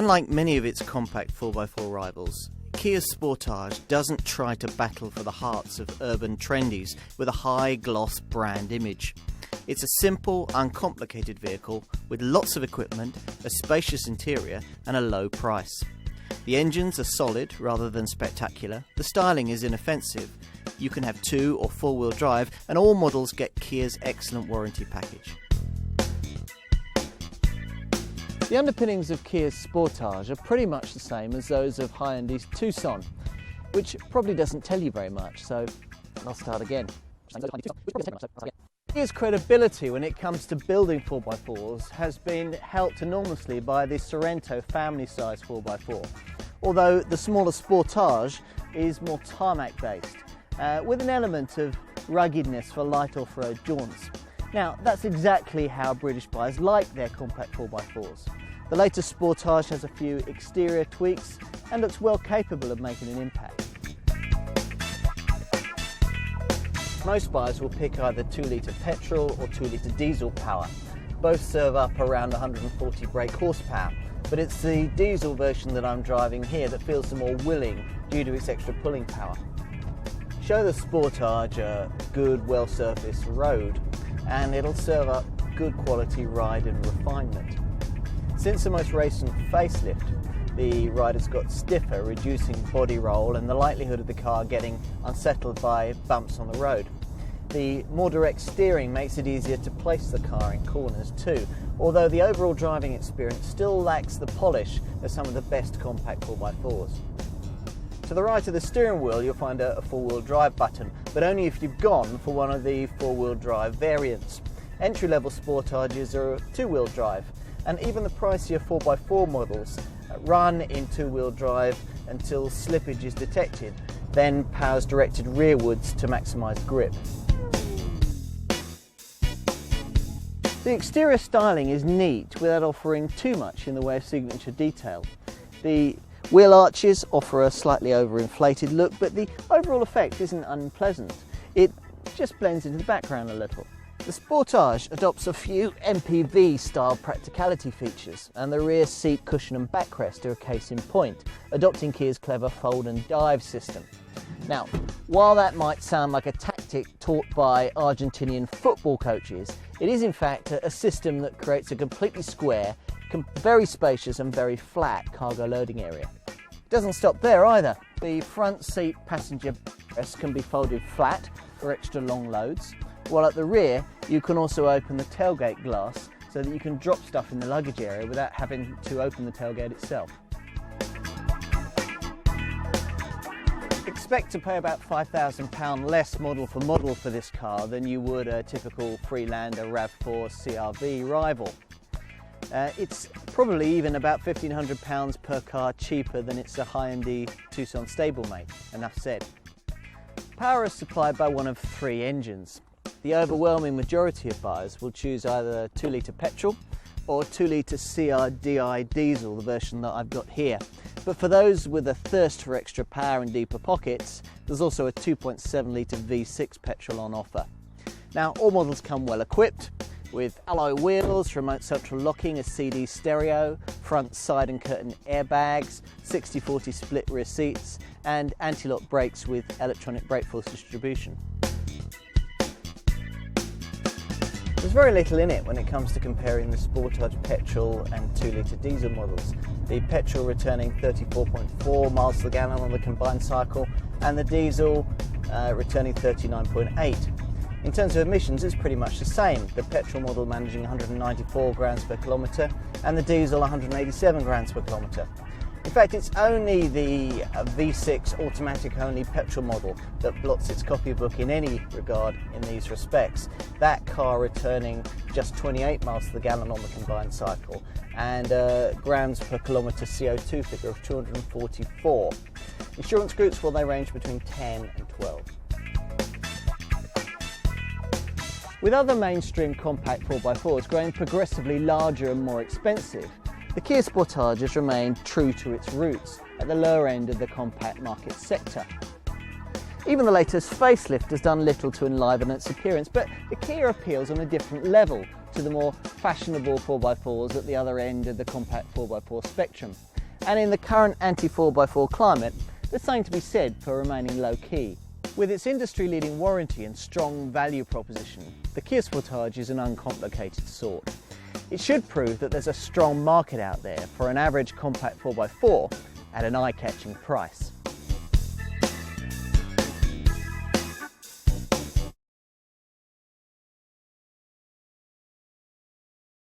Unlike many of its compact 4x4 rivals, Kia Sportage doesn't try to battle for the hearts of urban trendies with a high-gloss brand image. It's a simple, uncomplicated vehicle with lots of equipment, a spacious interior and a low price. The engines are solid rather than spectacular, the styling is inoffensive, you can have 2- or 4-wheel drive, and all models get Kia's excellent warranty package. The underpinnings of Kia's Sportage are pretty much the same as those of Hyundai's Tucson, which probably doesn't tell you very much, so I'll start again. Kia's credibility when it comes to building 4x4s has been helped enormously by the Sorento family-size 4x4, although the smaller Sportage is more tarmac-based, with an element of ruggedness for light off-road jaunts. Now, that's exactly how British buyers like their compact 4x4s. The latest Sportage has a few exterior tweaks and looks well capable of making an impact. Most buyers will pick either 2-litre petrol or 2-litre diesel power. Both serve up around 140 brake horsepower, but it's the diesel version that I'm driving here that feels the more willing due to its extra pulling power. Show the Sportage a good, well-surfaced road and it'll serve up good quality ride and refinement. Since the most recent facelift, the ride has got stiffer, reducing body roll and the likelihood of the car getting unsettled by bumps on the road. The more direct steering makes it easier to place the car in corners too, although the overall driving experience still lacks the polish of some of the best compact 4x4s. To the right of the steering wheel you'll find a 4-wheel drive button, but only if you've gone for one of the 4-wheel drive variants. Entry-level Sportages are 2-wheel drive, and even the pricier 4x4 models run in 2-wheel drive until slippage is detected, then power's directed rearwards to maximise grip. The exterior styling is neat without offering too much in the way of signature detail. The wheel arches offer a slightly overinflated look, but the overall effect isn't unpleasant. It just blends into the background a little. The Sportage adopts a few MPV-style practicality features, and the rear seat cushion and backrest are a case in point, adopting Kia's clever fold and dive system. Now, while that might sound like a tactic taught by Argentinian football coaches, it is in fact a system that creates a completely square, very spacious and very flat cargo loading area. It doesn't stop there either. The front seat passenger backrest can be folded flat for extra long loads, while at the rear you can also open the tailgate glass so that you can drop stuff in the luggage area without having to open the tailgate itself. Expect to pay about £5,000 less model for model for this car than you would a typical Freelander RAV4 CR-V rival. It's probably even about £1,500 per car cheaper than its Hyundai Tucson stablemate, enough said. Power is supplied by one of 3 engines. The overwhelming majority of buyers will choose either 2-litre petrol or 2-litre CR-Di diesel, the version that I've got here. But for those with a thirst for extra power and deeper pockets, there's also a 2.7-litre V6 petrol on offer. Now, all models come well equipped, with alloy wheels, remote central locking, a CD stereo, front side and curtain airbags, 60/40 split rear seats, and anti-lock brakes with electronic brake force distribution. There's very little in it when it comes to comparing the Sportage petrol and 2-litre diesel models. The petrol returning 34.4 miles per gallon on the combined cycle, and the diesel returning 39.8. In terms of emissions, it's pretty much the same. The petrol model managing 194 grams per kilometre and the diesel 187 grams per kilometre. In fact, it's only the V6 automatic-only petrol model that blots its copybook in any regard in these respects. That car returning just 28 miles to the gallon on the combined cycle and grams per kilometre CO2 figure of 244. Insurance groups, well, they range between 10 and 12. With other mainstream compact 4x4s growing progressively larger and more expensive, the Kia Sportage has remained true to its roots at the lower end of the compact market sector. Even the latest facelift has done little to enliven its appearance, but the Kia appeals on a different level to the more fashionable 4x4s at the other end of the compact 4x4 spectrum. And in the current anti-4x4 climate, there's something to be said for remaining low-key. With its industry-leading warranty and strong value proposition, the Kia Sportage is an uncomplicated sort. It should prove that there's a strong market out there for an average compact 4x4 at an eye-catching price.